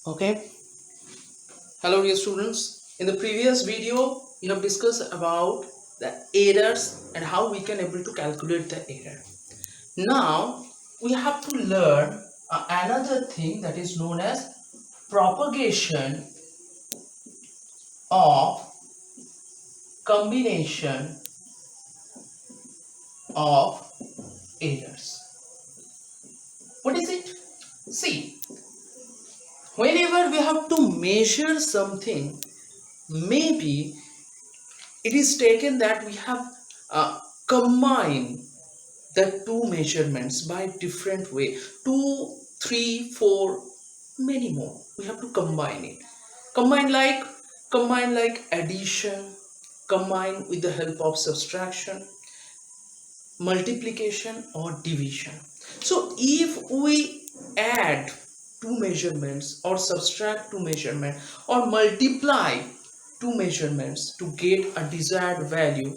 Okay, hello dear students. In the previous video, we have discussed about the errors and how we can able to calculate the error. Now we have to learn another thing that is known as propagation of combination of errors. What is it? See, whenever we have to measure something, maybe it is taken that we have combined the two measurements by different way, 2 3 4, many more. We have to combine it, combine like addition, combine with the help of subtraction, multiplication or division. So if we add two measurements or subtract two measurements or multiply two measurements to get a desired value,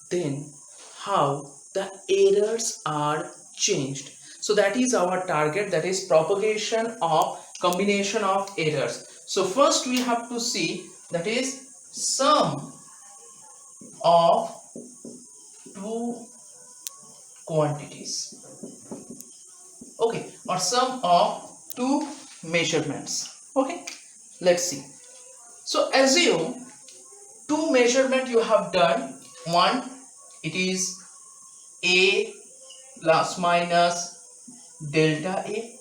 then how the errors are changed. So that is our target, that is propagation of combination of errors. So first we have to see, that is sum of two quantities, okay, or sum of two measurements. Okay, let's see. So assume two measurement you have done. One, it is a plus minus delta a,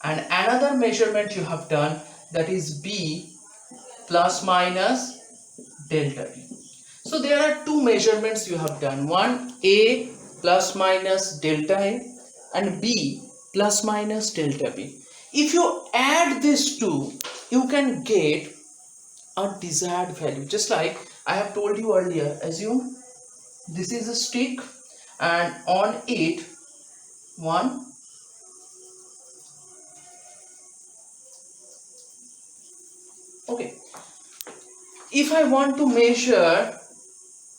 and another measurement you have done, that is b plus minus delta b. So there are two measurements you have done, one a plus minus delta a and b plus minus delta b. If you add these two, you can get a desired value. Just like I have told you earlier, assume this is a stick and on it one, okay, if I want to measure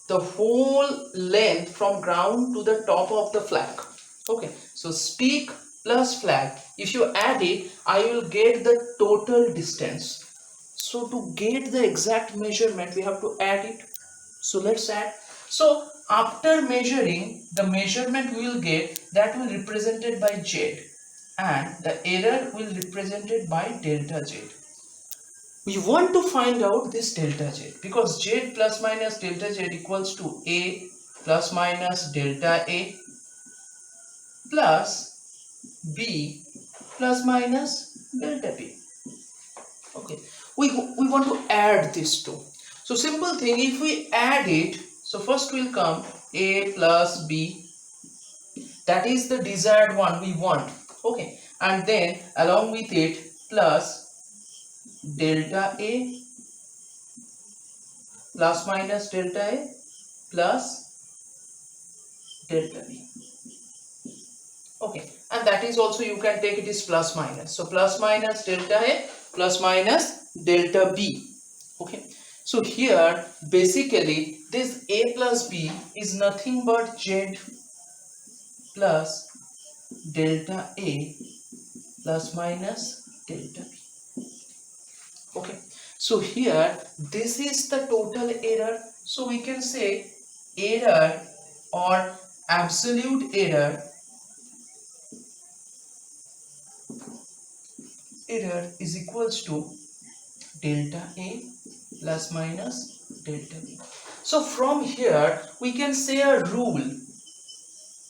the whole length from ground to the top of the flag, okay, so stick plus flag, if you add it, I will get the total distance. So to get the exact measurement, we have to add it. So let's add. So after measuring, the measurement we will get, that will represented by z, and the error will represented by delta z. We want to find out this delta z because z plus minus delta z equals to a plus minus delta a plus b plus minus delta b. Okay, we want to add these two. So simple thing, if we add it, so first will come a plus b, that is the desired one we want, okay, and then along with it plus delta a plus minus delta a plus delta b, okay, and that is also you can take it is plus minus, so plus minus delta a plus minus delta b. Okay, so here basically this a plus b is nothing but z plus delta a plus minus delta b. Okay, so here this is the total error, so we can say error or absolute error is equals to delta a plus minus delta b. So from here we can say a rule.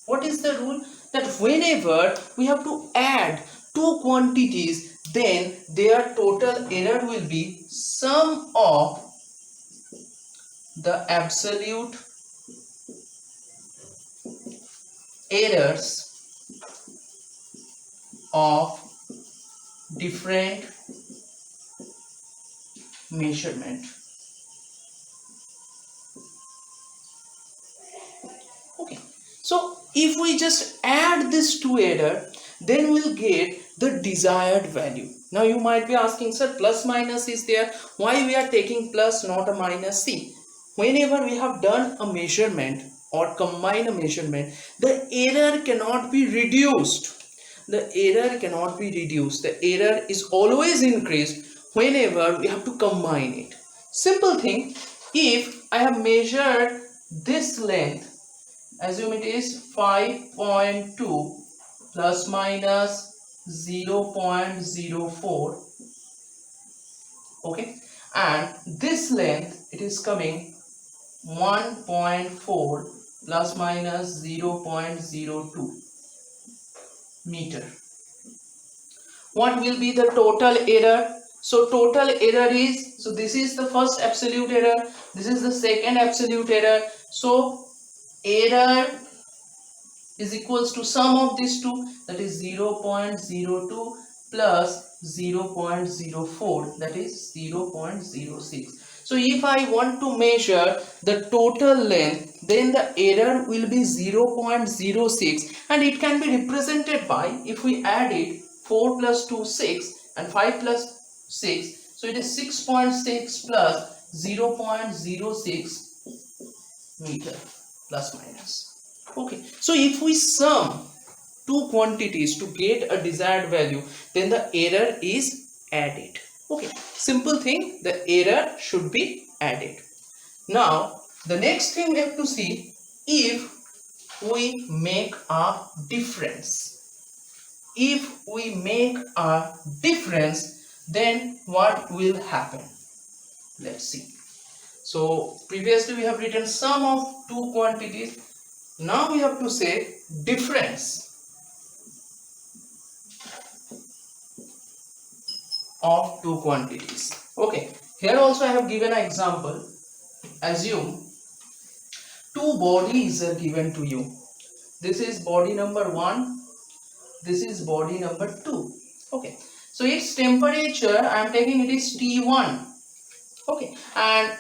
What is the rule? That whenever we have to add two quantities, then their total error will be sum of the absolute errors of different measurement. Okay, so if we just add this two error, then we'll get the desired value. Now you might be asking, sir, plus minus is there, why we are taking plus not a minus? See, whenever we have done a measurement or combine a measurement, the error cannot be reduced. the error cannot be reduced. The error is always increased whenever we have to combine it. Simple thing, if I have measured this length, assume it is 5.2 plus minus 0.04, okay, and this length it is coming 1.4 plus minus 0.02 meter. What will be the total error? So total error is, so this is the first absolute error, this is the second absolute error. So error is equals to sum of these two, that is 0.02 plus 0.04, that is 0.06. So if I want to measure the total length, then the error will be 0.06, and it can be represented by, if we add it, 4 plus 2 6 and 5 plus 6, so it is 6.6 plus 0.06 meter plus minus. Okay, so if we sum two quantities to get a desired value, then the error is added. Okay, simple thing, the error should be added. Now the next thing we have to see, if we make a difference. If we make a difference, then what will happen? Let's see. So previously we have written sum of two quantities. Now we have to say difference of two quantities. Okay, here also I have given an example. Assume two bodies are given to you. This is body number 1, this is body number 2. Okay, so its temperature I am taking, it is T1. Okay, and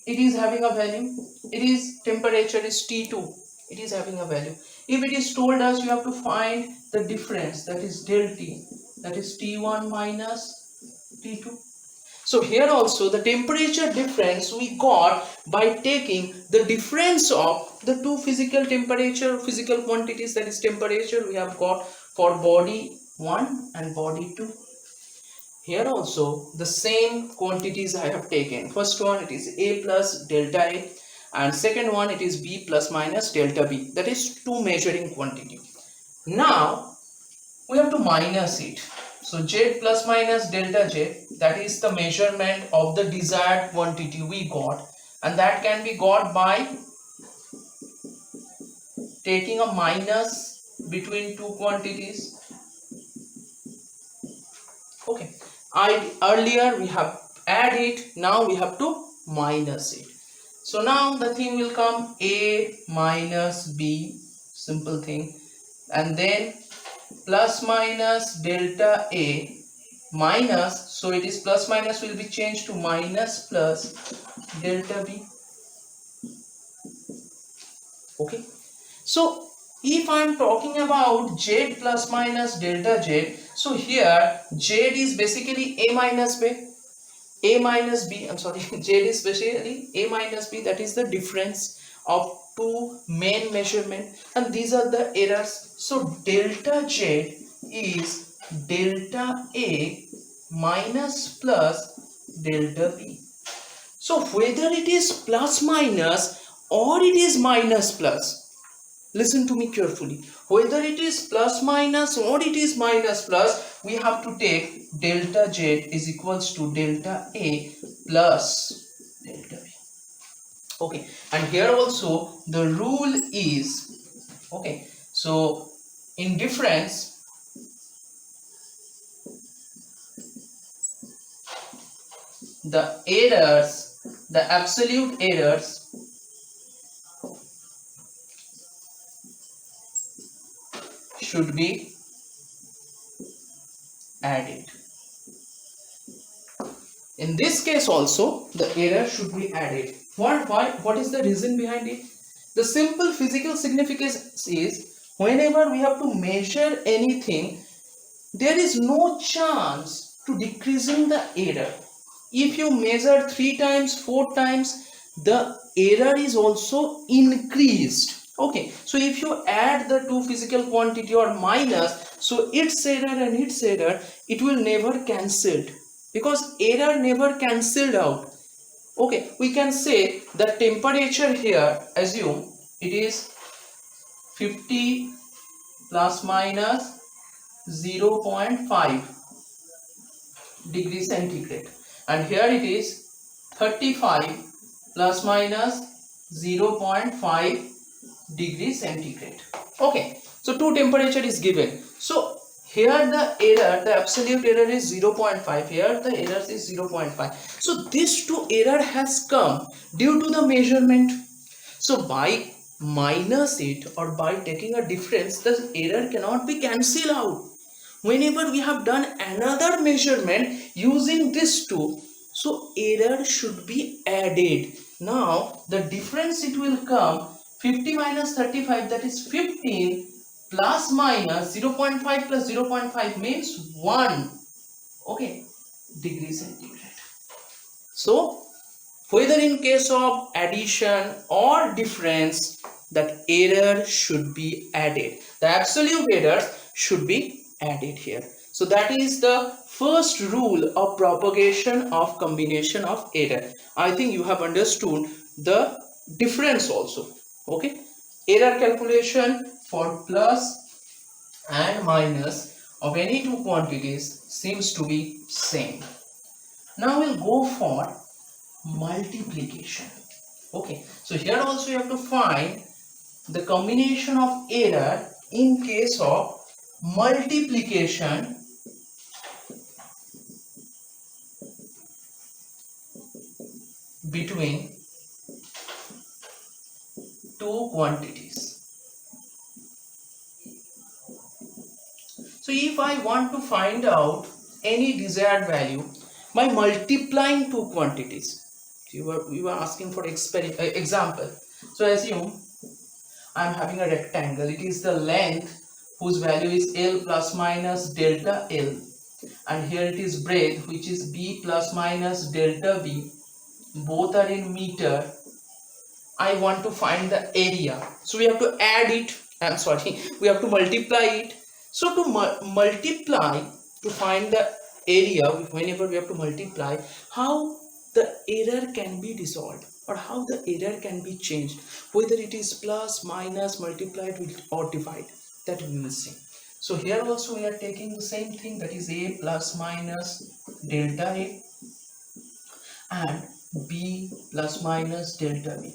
it is having a value, it is temperature is T2, it is having a value. If it is told us you have to find the difference, that is del T, that is T1 minus T2. So here also the temperature difference we got by taking the difference of the two physical temperature, physical quantities, that is temperature we have got for body 1 and body 2. Here also the same quantities I have taken. First one, it is A plus delta A, and second one, it is B plus minus delta B, that is two measuring quantity. Now we have to minus it. So Z plus minus delta Z, that is the measurement of the desired quantity we got, and that can be got by taking a minus between two quantities. Okay, earlier we have added, now we have to minus it. So now the thing will come A minus B, simple thing, and then plus minus delta A minus, so it is plus minus will be changed to minus plus delta B. Okay, so if I am talking about Z plus minus delta Z, so here Z is basically A minus B, A minus B, I'm sorry, Z is basically A minus B, that is the difference of two main measurement, and these are the errors. So delta Z is delta A minus plus delta B. So whether it is plus minus or it is minus plus, listen to me carefully, whether it is plus minus or it is minus plus, we have to take delta Z is equals to delta A plus delta B. Okay, and here also the rule is, okay, so in difference, the errors, the absolute errors should be added. In this case also the error should be added. What is the reason behind it? The simple physical significance is, whenever we have to measure anything, there is no chance to decreasing the error. If you measure 3 times, 4 times, the error is also increased. Okay, so if you add the two physical quantity or minus, So its error and its error, it will never cancelled, because error never cancelled out. Okay, we can say the temperature here, assume it is 50 plus minus 0.5 degree centigrade, and here it is 35 plus minus 0.5 degree centigrade. Okay, so two temperature is given. So here the error, the absolute error is 0.5, here the error is 0.5. So this two error has come due to the measurement. So by minus it or by taking a difference, the error cannot be cancelled out. Whenever we have done another measurement using this two, so error should be added. Now the difference it will come 50 minus 35, that is 15, plus minus 0.5 plus 0.5 means 1, okay, degree centigrade. So whether in case of addition or difference, that error should be added. The absolute error should be added here. So that is the first rule of propagation of combination of error. I think you have understood the difference also. Okay. Error calculation for plus and minus of any two quantities seems to be same. Now we'll go for multiplication. Okay, so here also you have to find the combination of error in case of multiplication between two quantities. So if I want to find out any desired value by multiplying two quantities, we were asking for example. So assume I am having a rectangle. It is the length whose value is L plus minus delta L, and here it is breadth, which is B plus minus delta B. Both are in meter. I want to find the area, so we have to add it. I'm sorry, we have to multiply it. So to multiply, to find the area, whenever we have to multiply, how the error can be dissolved or how the error can be changed, whether it is plus, minus, multiplied with or divide, that we will see. So here also we are taking the same thing, that is A plus minus delta A and B plus minus delta B.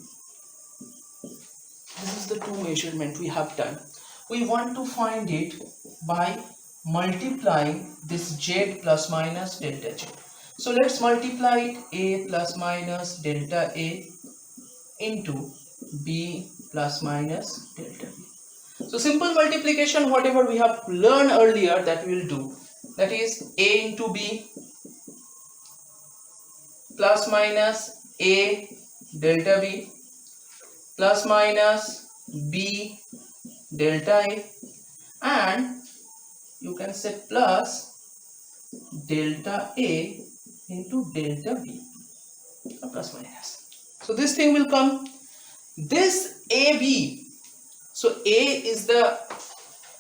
This is the two measurement we have done. We want to find it by multiplying this Z plus minus delta Z. So let's multiply it, A plus minus delta A into B plus minus delta B. So simple multiplication, whatever we have learned earlier, that we will do. That is A into B plus minus A delta B plus minus B delta A, and you can say plus delta A into delta B, or plus minus. So this thing will come, this AB. So A is the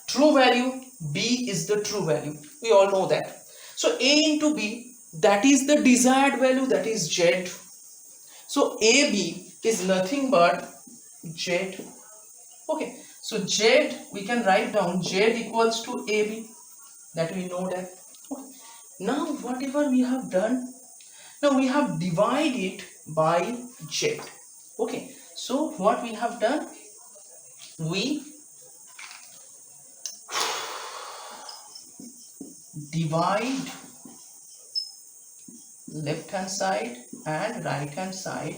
true value, B is the true value. We all know that. So A into B, that is the desired value, that is Z. So AB is nothing but Z. Okay, so Z we can write down Z equals to AB, that we know that. Okay. Now whatever we have done, now we have divided it by Z. Okay, so what we have done, we divide left hand side and right hand side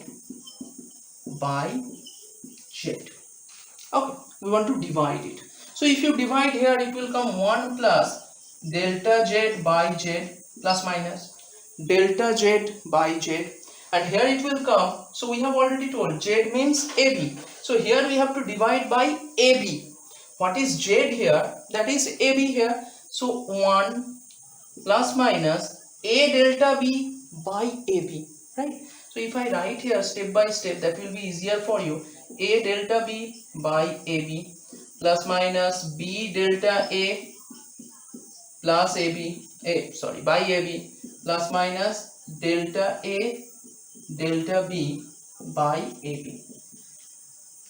by Z. Okay, we want to divide it. So if you divide here, it will come 1 plus delta Z by Z plus minus delta Z by Z, and here it will come. So we have already told Z means AB. So here we have to divide by AB. What is Z here? That is AB here. So 1 plus minus A delta B by AB, right? So if I write here step by step, that will be easier for you. A delta B by AB plus minus B delta A plus AB, by AB plus minus delta A delta B by AB.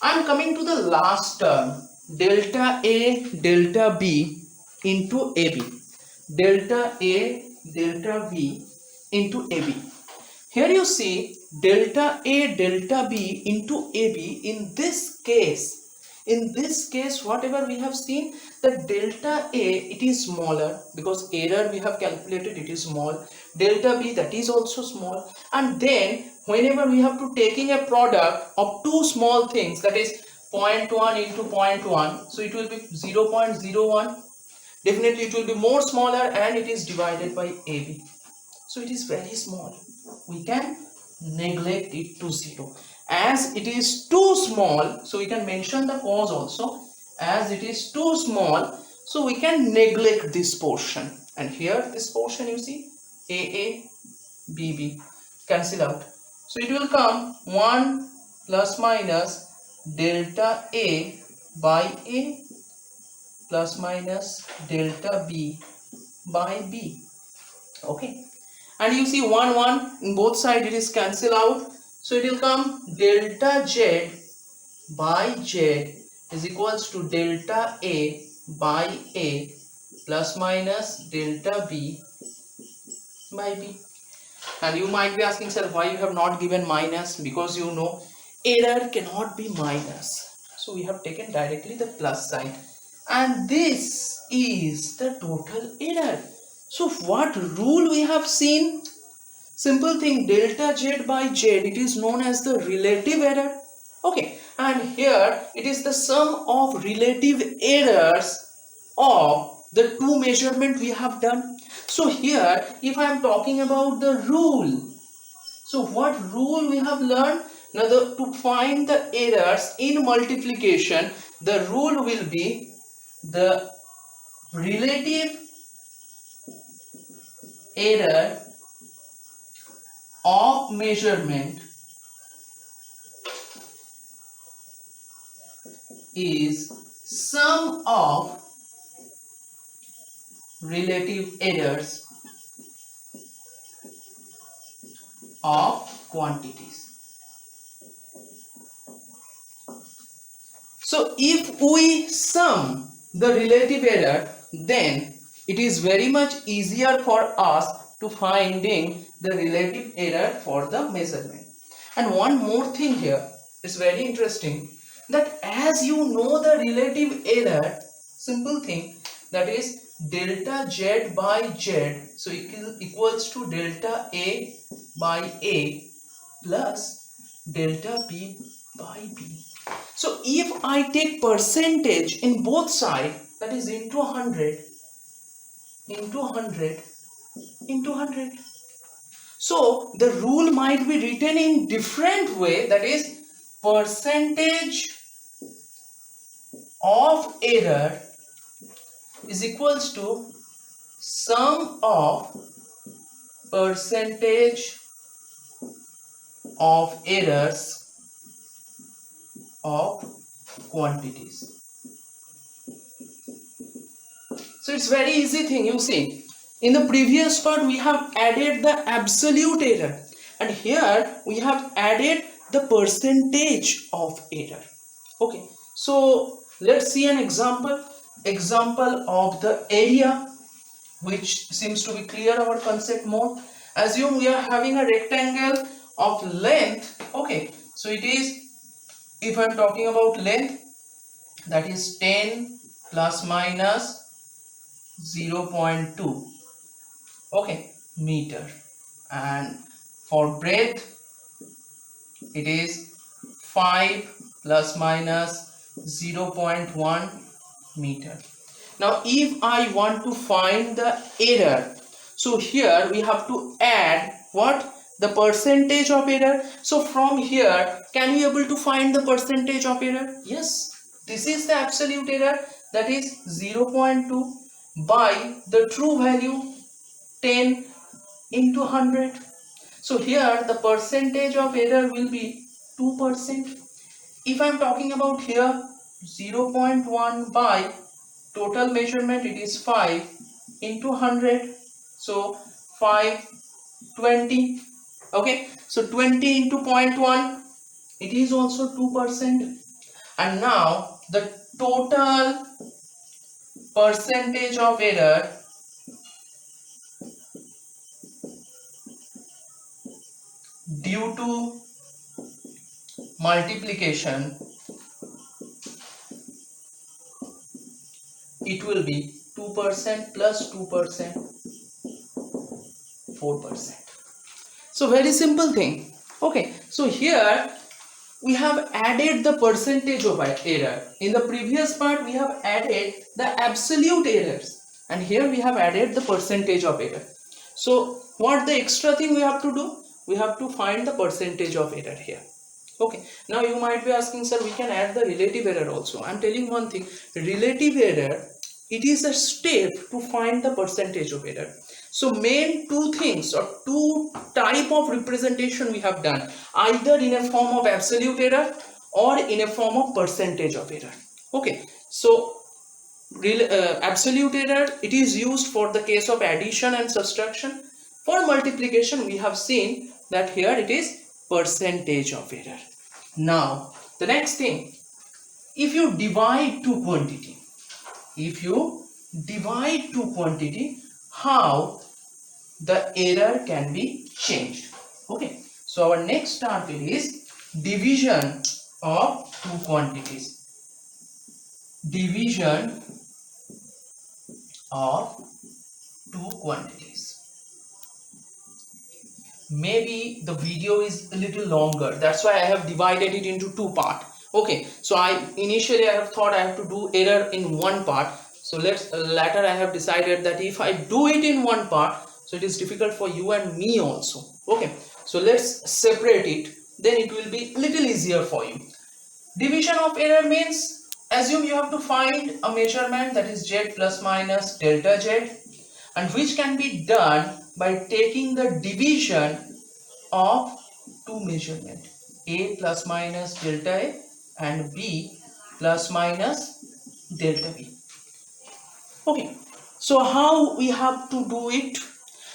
I am coming to the last term, delta A delta B into AB. Delta A delta B into AB. Here you see delta A delta B into AB. In this case whatever we have seen, the delta A, it is smaller because error we have calculated, it is small. Delta B, that is also small. And then whenever we have to taking a product of two small things, that is 0.1 into 0.1, so it will be 0.01. Definitely it will be more smaller, and it is divided by AB. So it is very small. We can neglect it to 0. As it is too small, so we can mention the cause also. As it is too small, so we can neglect this portion. And here this portion you see, AA, BB, cancel out. So it will come 1 plus minus delta A by A plus minus delta B by B. Okay, and you see 1 1 in both sides, it is cancel out, so it will come delta Z by Z is equals to delta A by A plus minus delta B by B. And you might be asking, sir, why you have not given minus? Because you know error cannot be minus, so we have taken directly the plus side, and this is the total error. So what rule we have seen? Simple thing, delta Z by Z, it is known as the relative error. Okay, and here it is the sum of relative errors of the two measurement we have done. So here if I am talking about the rule, so what rule we have learned? Now to find the errors in multiplication, the rule will be the relative error of measurement is sum of relative errors of quantities. So if we sum the relative error, then it is very much easier for us to finding the relative error for the measurement. And one more thing here is very interesting, that as you know the relative error, simple thing, that is delta Z by Z, so equals to delta A by A plus delta B by B. So if I take percentage in both sides, that is into 100, into 100, into 100. So the rule might be written in different way, that is percentage of error is equals to sum of percentage of errors of quantities. So it's very easy thing, you see. In the previous part we have added the absolute error, and here we have added the percentage of error. Okay, so let's see an example of the area, which seems to be clear our concept more. Assume we are having a rectangle of length. Okay, so it is, if I am talking about length, that is 10 plus minus 0.2, okay, meter, and for breadth it is 5 plus minus 0.1 meter. Now if I want to find the error, so here we have to add what? The percentage of error. So from here, can we able to find the percentage of error? Yes, this is the absolute error, that is 0.2 by the true value 10 into 100. So here the percentage of error will be 2%. If I am talking about here 0.1 by total measurement, it is 5 into 100, so 5, 20. Okay, so 20 into 0.1, it is also 2%. And now the total percentage of error due to multiplication, it will be 2% plus 2%, 4%. So very simple thing. Okay, so here we have added the percentage of error. In the previous part we have added the absolute errors, and here we have added the percentage of error. So what the extra thing we have to do? We have to find the percentage of error here. Okay, now you might be asking, sir, we can add the relative error also. I'm telling one thing, relative error, it is a step to find the percentage of error. So main two things or two type of representation we have done, either in a form of absolute error or in a form of percentage of error. Okay, so absolute error, it is used for the case of addition and subtraction. For multiplication, we have seen that here it is percentage of error. Now the next thing, if you divide two quantity, if you divide two quantity, how the error can be changed. Okay, so our next topic is division of two quantities. Division of two quantities. Maybe the video is a little longer, that's why I have divided it into two parts. Okay, so I have thought I have to do error in one part. So later I have decided that if I do it in one part, so it is difficult for you and me also. Okay, so let's separate it, then it will be a little easier for you. Division of error means, assume you have to find a measurement that is z plus minus delta z, and which can be done by taking the division of two measurement, a plus minus delta a and b plus minus delta b. Okay, so how we have to do it?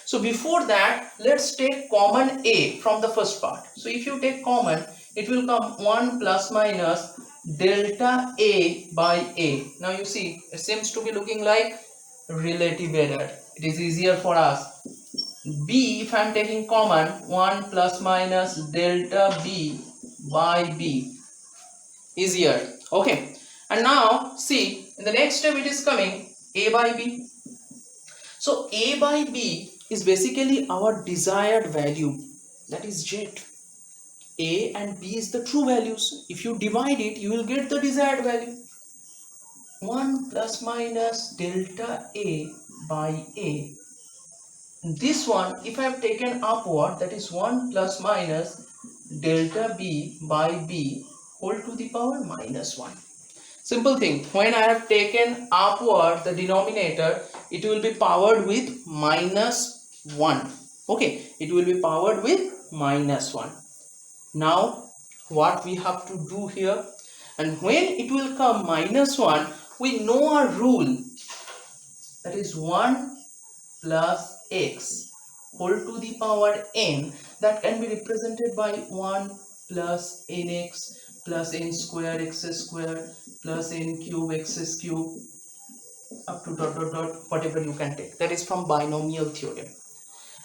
So before that, let's take common a from the first part. So if you take common, it will come 1 plus minus delta a by a. Now you see, it seems to be looking like relative error. It is easier for us. B, if I am taking common, 1 plus minus delta b by b. Easier. Okay. And now see, in the next step it is coming a by b. So a by b is basically our desired value, that is z. A and b is the true values. If you divide it, you will get the desired value. 1 plus minus delta a by a. This one, if I have taken upward, that is 1 plus minus delta b by b whole to the power minus 1. Simple thing, when I have taken upward the denominator, it will be powered with minus 1. Okay, it will be powered with minus 1. Now what we have to do here, and when it will come minus 1, we know our rule, that is 1 plus x whole to the power n, that can be represented by 1 plus nx plus n square x square plus n cube x cube up to dot dot dot, whatever you can take. That is from binomial theorem,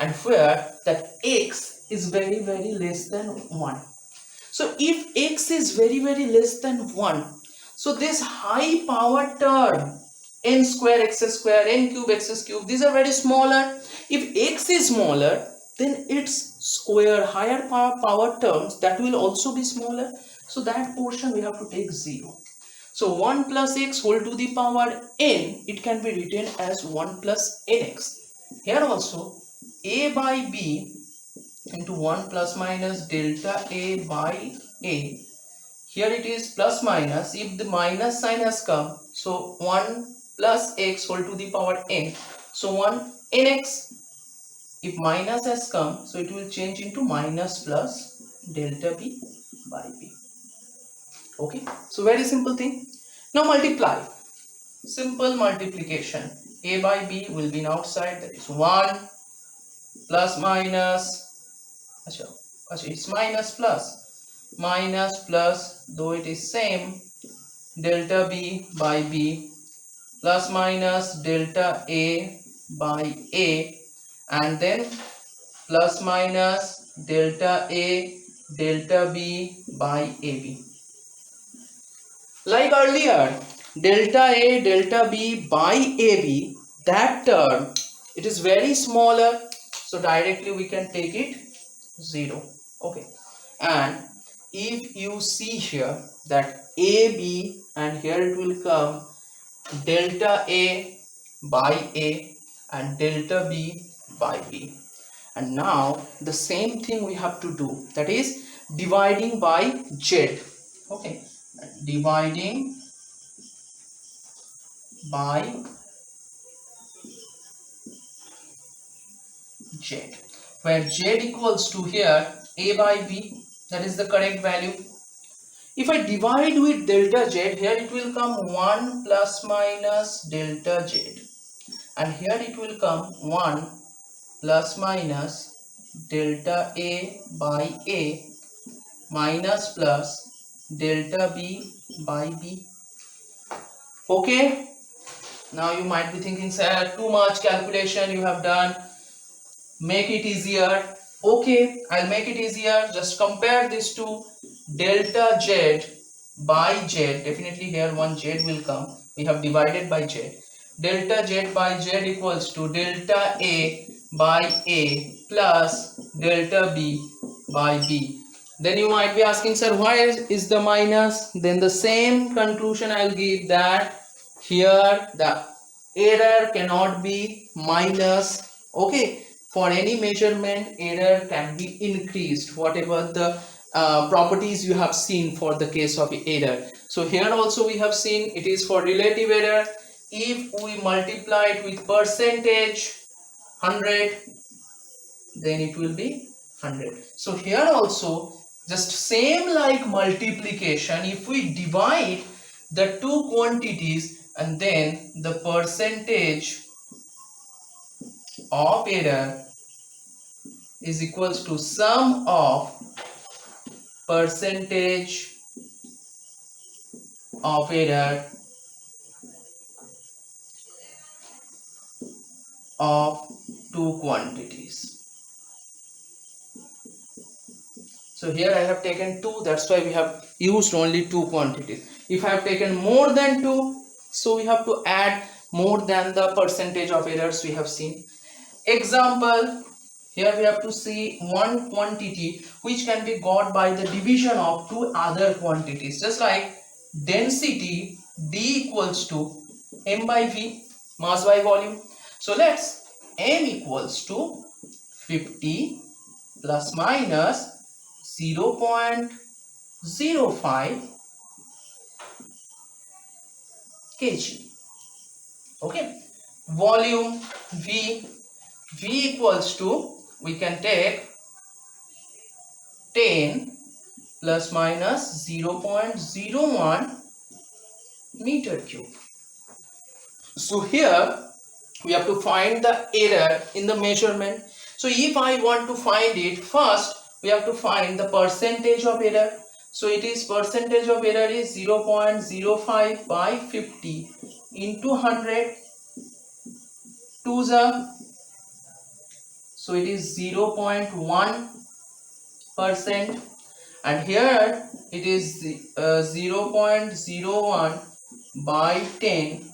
and where that x is very less than 1. So if x is very less than 1, so this high power term n square x square, n cube x cube, these are very smaller. If x is smaller, then its square higher power terms, that will also be smaller. So that portion we have to take 0. So 1 plus x whole to the power n, it can be written as 1 plus nx. Here also a by b into 1 plus minus delta a by a. Here it is plus minus, if the minus sign has come, so 1 plus x whole to the power n, so 1 nx. If minus has come, so it will change into minus plus delta b by b. Okay, so very simple thing. Now multiply, simple multiplication. A by B will be outside, that is 1 plus minus, it's minus plus, though it is same, delta B by B plus minus delta A by A, and then plus minus delta A delta B by AB. Like earlier, delta A delta B by AB, that term, it is very smaller, so directly we can take it 0. Okay, and if you see here that AB, and here it will come delta A by A and delta B by B. And now the same thing we have to do, that is dividing by Z. Okay, dividing by Z, where Z equals to here A by B, that is the correct value. If I divide with delta Z, here it will come 1 plus minus delta Z, and here it will come 1 plus minus delta A by A minus plus delta B by B. Okay, now you might be thinking, sir, too much calculation you have done, make it easier. Okay, I'll make it easier. Just compare this to delta Z by Z. Definitely here one Z will come, we have divided by Z. Delta Z by Z equals to delta A by A plus delta B by B. Then you might be asking, sir, why is the minus? Then the same conclusion I'll give, that here the error cannot be minus. Okay, for any measurement, error can be increased, whatever the properties you have seen for the case of error. So here also we have seen it is for relative error. If we multiply it with percentage 100, then it will be 100. So here also just same like multiplication, if we divide the two quantities and then the percentage of error is equals to sum of percentage of error of two quantities. So here I have taken 2, that's why we have used only 2 quantities. If I have taken more than 2, so we have to add more than the percentage of errors we have seen. Example, here we have to see one quantity which can be got by the division of two other quantities, just like density D equals to M by V, mass by volume. So let's M equals to 50 plus minus 0.05 kg. Okay, volume V equals to, we can take 10 plus minus 0.01 meter cube. So here we have to find the error in the measurement. So if I want to find it, first we have to find the percentage of error. So it is percentage of error is 0.05 by 50 into 100 to the, so it is 0.1%, and here it is 0.01 by 10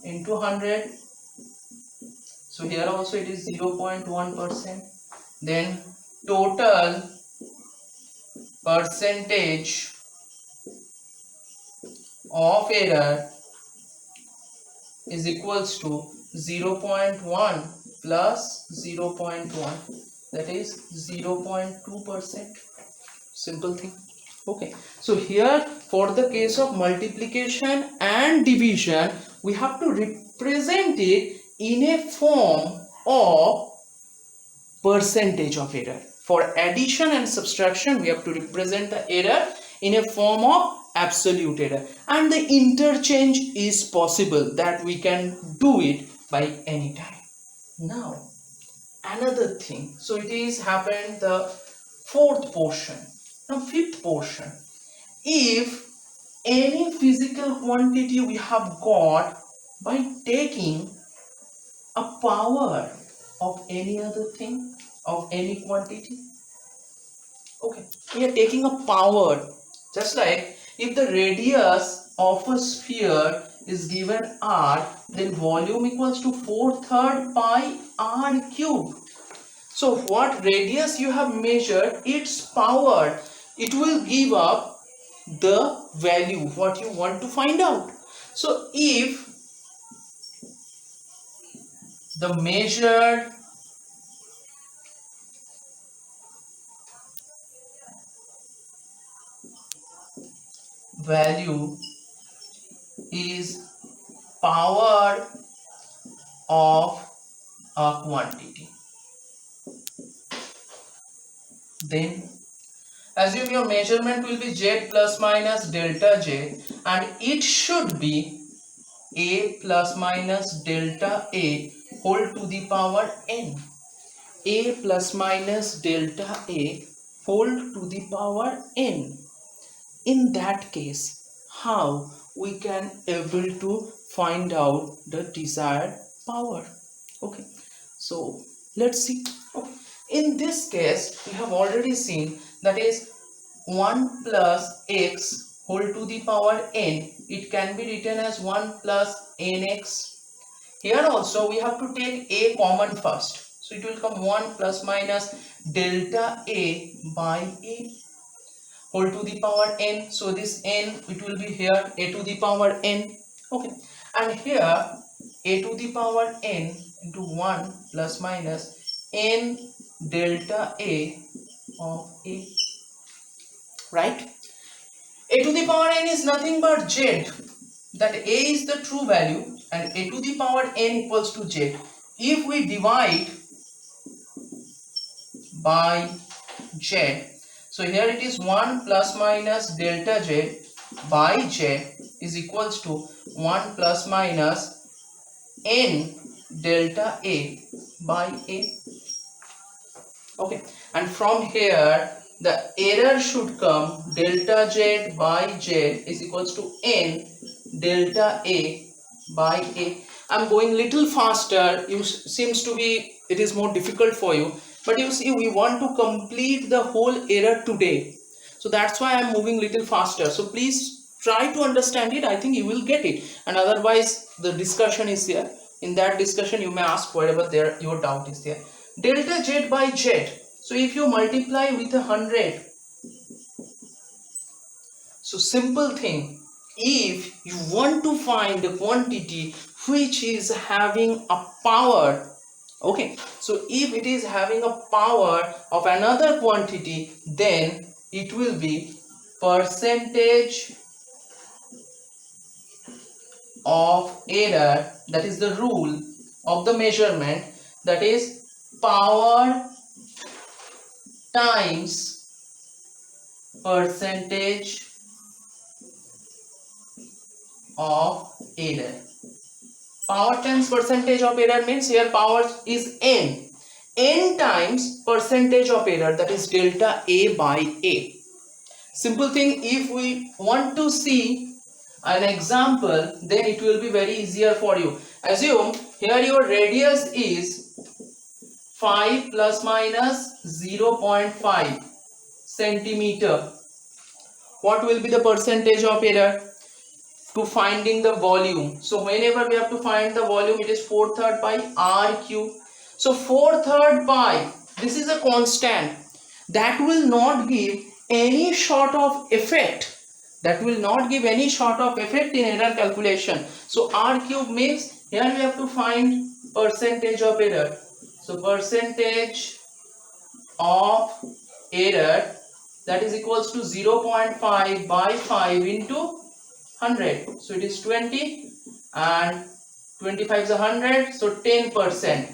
into 100. So here also it is 0.1%. Then total percentage of error is equals to 0.1 plus 0.1, that is 0.2%. Simple thing. Okay, so here for the case of multiplication and division, we have to represent it in a form of percentage of error. For addition and subtraction, we have to represent the error in a form of absolute error, and the interchange is possible, that we can do it by any time. Now another thing, so it is happened the fourth portion. Now fifth portion, if any physical quantity we have got by taking a power of any other thing, of any quantity. Okay, we are taking a power, just like if the radius of a sphere is given r, then volume equals to 4/3 pi r cube. So what radius you have measured, its power, it will give up the value what you want to find out. So if the measured value is power of a quantity, then assume your measurement will be z plus minus delta z, and it should be a plus minus delta a whole to the power n. A plus minus delta a whole to the power n. In that case, how we can able to find out the desired power? Okay, so let's see. Okay. In this case, we have already seen, that is 1 plus x whole to the power n, it can be written as 1 plus nx. Here also we have to take a common first, so it will come 1 plus minus delta a by a whole to the power n. So this n, it will be here a to the power n. Okay, and here a to the power n into 1 plus minus n delta a of a, right? A to the power n is nothing but z, that a is the true value, and a to the power n equals to z. If we divide by z, so here it is 1 plus minus delta z by z is equals to 1 plus minus n delta a by a. Okay, and from here the error should come delta z by z is equals to n delta a by a. I'm going little faster, you seems to be it is more difficult for you, but you see we want to complete the whole error today, so that's why I'm moving little faster. So please try to understand it, I think you will get it, and otherwise the discussion is there. In that discussion you may ask whatever there your doubt is there. Delta z by z, so if you multiply with 100, so simple thing, if you want to find the quantity which is having a power, okay, so if it is having a power of another quantity, then it will be percentage of error, that is the rule of the measurement, that is power times percentage of error. Power times percentage of error means here power is n. N times percentage of error, that is delta a by a. Simple thing, if we want to see an example, then it will be very easier for you. Assume here your radius is 5 plus minus 0.5 centimeter. What will be the percentage of error? To finding the volume, so whenever we have to find the volume, it is 4/3 pi r cube. So 4/3 pi, this is a constant that will not give any sort of effect, that will not give any sort of effect in error calculation. So r cube means here we have to find percentage of error, so percentage of error, that is equals to 0.5 by 5 into 100, so it is 20, and 25 is 100, so 10%.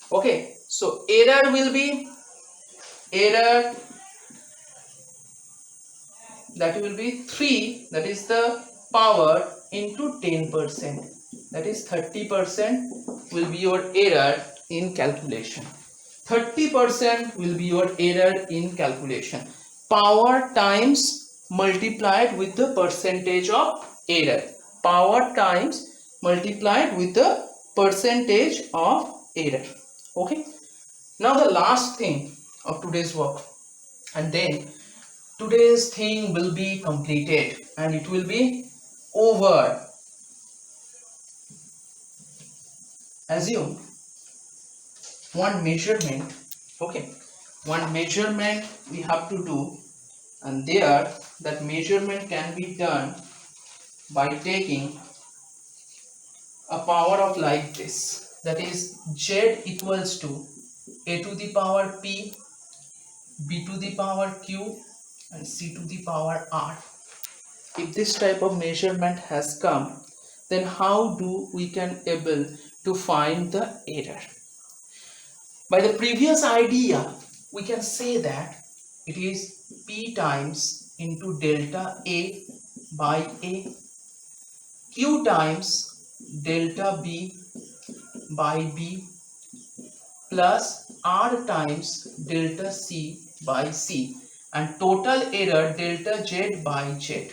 Okay, so error will be, error that will be 3, that is the power into 10%, that is 30% will be your error in calculation. 30% will be your error in calculation. Power times multiplied with the percentage of error. Power times multiplied with the percentage of error. Okay. Now the last thing of today's work, and then today's thing will be completed and it will be over. Assume one measurement, okay, one measurement we have to do, and there that measurement can be done by taking a power of like this, that is z equals to a to the power p, b to the power q, and c to the power r. If this type of measurement has come, then how do we can able to find the error? By the previous idea, we can say that it is p times into delta a by a, q times delta b by b, plus r times delta c by c, and total error delta z by z.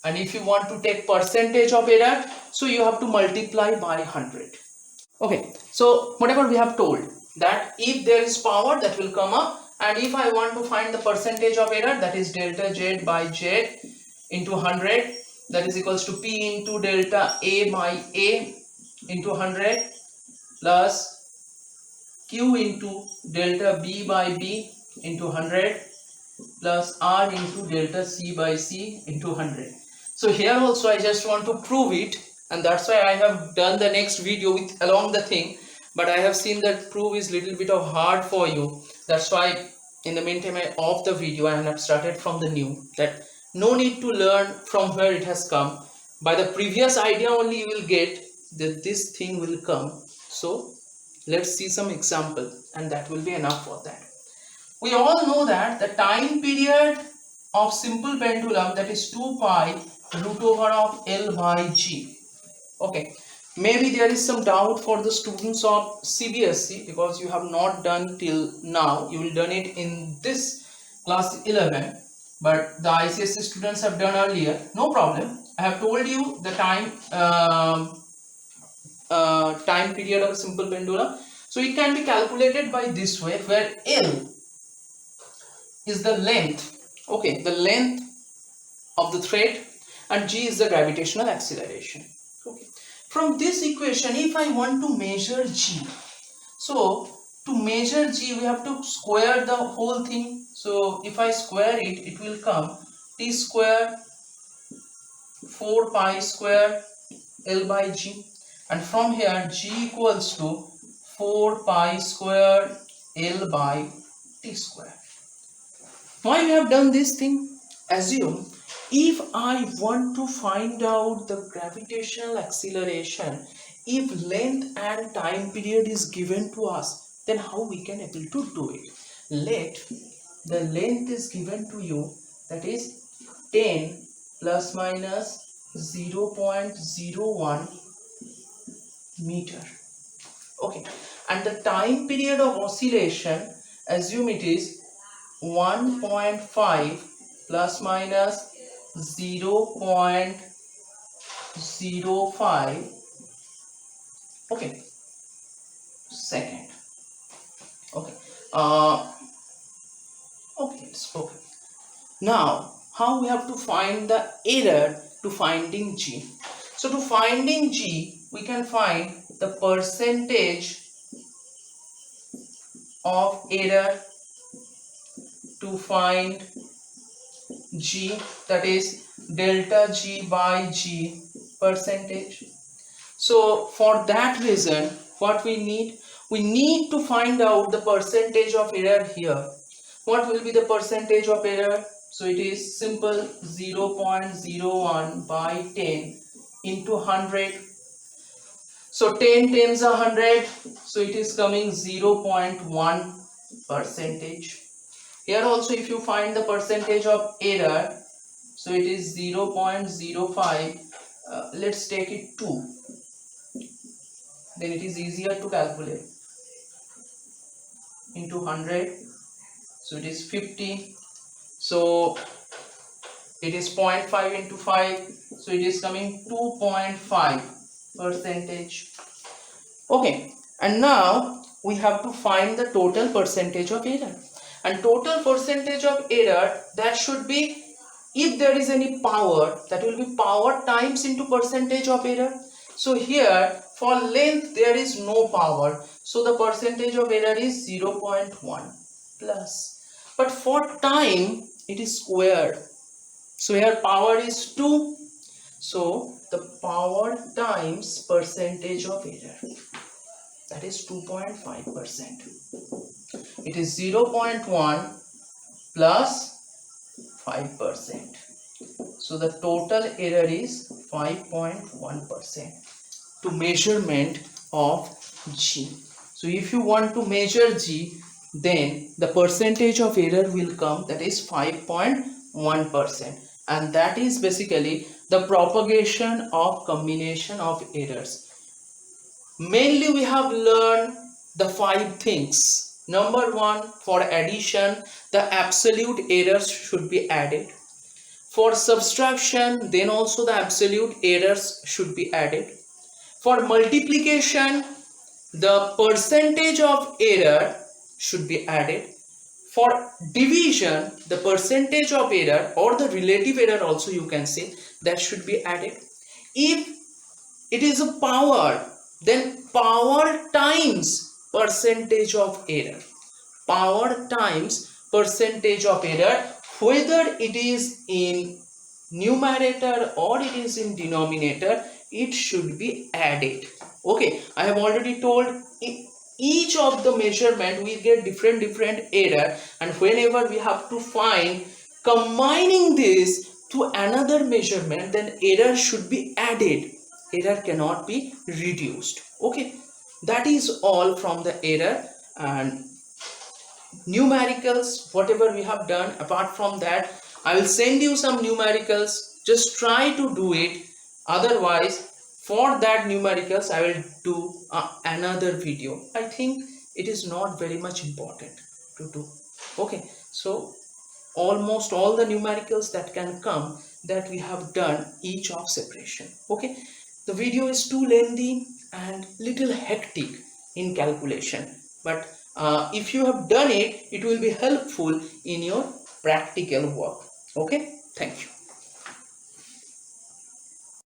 And if you want to take percentage of error, so you have to multiply by 100. Okay, so whatever we have told, that if there is power, that will come up, and if I want to find the percentage of error, that is delta z by z into 100, that is equals to p into delta a by a into 100 plus q into delta b by b into 100 plus r into delta c by c into 100. So here also I just want to prove it, and that's why I have done the next video with along the thing, but I have seen that proof is little bit of hard for you. That's why in the meantime I off the video and have started from the new, that no need to learn from where it has come. By the previous idea only you will get that this thing will come. So let's see some example, and that will be enough for that. We all know that the time period of simple pendulum, that is 2 pi root over of L by G. Okay, maybe there is some doubt for the students of CBSE, because you have not done till now. You will done it in this class 11, but the ICSE students have done earlier. No problem. I have told you the time period of simple pendulum. So it can be calculated by this way, where L is the length, okay, the length of the thread, and g is the gravitational acceleration. Okay, from this equation, if I want to measure g, so to measure g we have to square the whole thing. So if I square it, it will come t square 4 pi square L by g, and from here g equals to 4 pi square L by t square. Why we have done this thing? Assume if I want to find out the gravitational acceleration, if length and time period is given to us, then how we can able to do it? Let the length is given to you, that is 10 plus minus 0.01 meter. Okay, and the time period of oscillation, assume it is 1.5 plus minus 0.05, okay, second. Okay, okay, it's okay. Now how we have to find the error to finding g? So to finding g, we can find the percentage of error to find g, that is delta g by g percentage. So for that reason, what we need to find out the percentage of error here. What will be the percentage of error? So it is simple, 0.01 by 10 into 100. So 10 tens are 100, so it is coming 0.1 percentage. Here also if you find the percentage of error, So it is 0.05. Let's take it 2. Then it is easier to calculate. Into 100. So it is 50. So it is 0.5 into 5. So it is coming 2.5 percentage. Okay. And now we have to find the total percentage of error. And total percentage of error, that should be, if there is any power, that will be power times into percentage of error. So here for length there is no power, so the percentage of error is 0.1 plus. But for time it is squared. So here power is 2. So the power times percentage of error, that is 2.5%. It is 0.1 plus 5%. So the total error is 5.1% to measurement of G. So if you want to measure G, then the percentage of error will come, that is 5.1%, and that is basically the propagation of combination of errors. Mainly we have learned the 5 things. Number 1, for addition the absolute errors should be added. For subtraction, then also the absolute errors should be added. For multiplication, the percentage of error should be added. For division, the percentage of error or the relative error also you can say, that should be added. If it is a power, then power times percentage of error. Power times percentage of error, whether it is in numerator or it is in denominator, it should be added. Okay, I have already told each of the measurement we get different error, and whenever we have to find combining this to another measurement, then error should be added. Error cannot be reduced. Okay, that is all from the error. And numericals, whatever we have done, apart from that I will send you some numericals, just try to do it. Otherwise for that numericals I will do another video. I think it is not very much important to do. Okay, so almost all the numericals that can come, that we have done each of separation. Okay, the video is too lengthy and little hectic in calculation, but if you have done it, it will be helpful in your practical work. Okay, thank you.